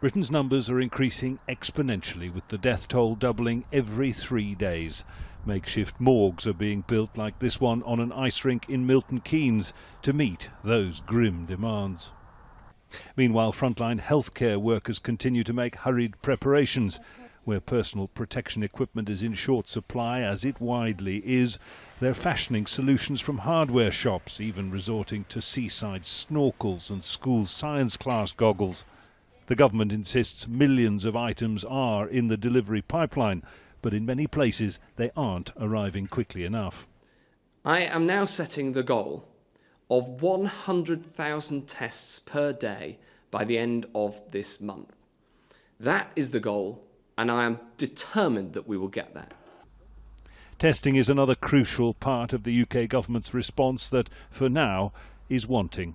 Britain's numbers are increasing exponentially, with the death toll doubling every 3 days. Makeshift morgues are being built like this one on an ice rink in Milton Keynes to meet those grim demands. Meanwhile, frontline healthcare workers continue to make hurried preparations. Where personal protection equipment is in short supply, as it widely is, they're fashioning solutions from hardware shops, even resorting to seaside snorkels and school science class goggles. The government insists millions of items are in the delivery pipeline, but in many places they aren't arriving quickly enough. I am now setting the goal of 100,000 tests per day by the end of this month. That is the goal, and I am determined that we will get there. Testing is another crucial part of the UK government's response that, for now, is wanting.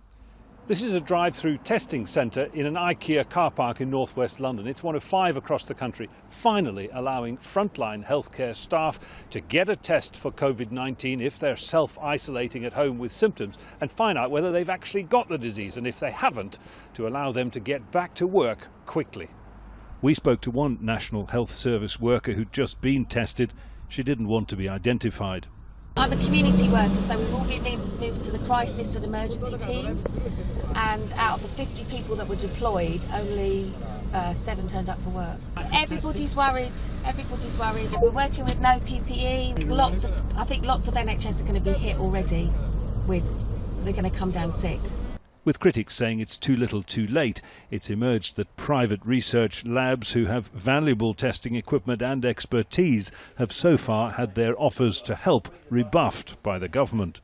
This is a drive-through testing centre in an IKEA car park in northwest London. It's one of 5 across the country, finally allowing frontline healthcare staff to get a test for COVID-19 if they're self-isolating at home with symptoms and find out whether they've actually got the disease, and if they haven't, to allow them to get back to work quickly. We spoke to one National Health Service worker who'd just been tested. She didn't want to be identified. I'm a community worker, so we've all been moved to the crisis and emergency teams, and out of the 50 people that were deployed, only 7 turned up for work. Everybody's worried, We're working with no PPE. I think lots of NHS are going to be hit already they're going to come down sick. With critics saying it's too little too late, it's emerged that private research labs who have valuable testing equipment and expertise have so far had their offers to help rebuffed by the government.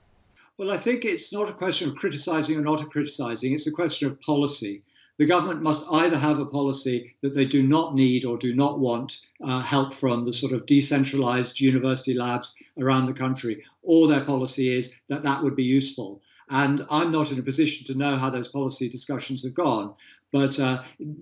Well, I think it's not a question of criticising or not criticising, it's a question of policy. The government must either have a policy that they do not need or do not want help from the sort of decentralised university labs around the country, or their policy is that that would be useful. And I'm not in a position to know how those policy discussions have gone, but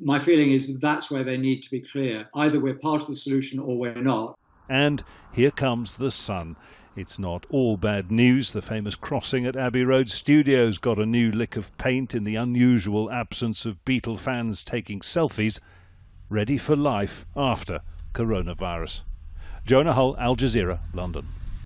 my feeling is that that's where they need to be clear. Either we're part of the solution or we're not. And here comes the sun. It's not all bad news. The famous crossing at Abbey Road Studios got a new lick of paint in the unusual absence of Beatle fans taking selfies, ready for life after coronavirus. Jonah, Al Jazeera, London.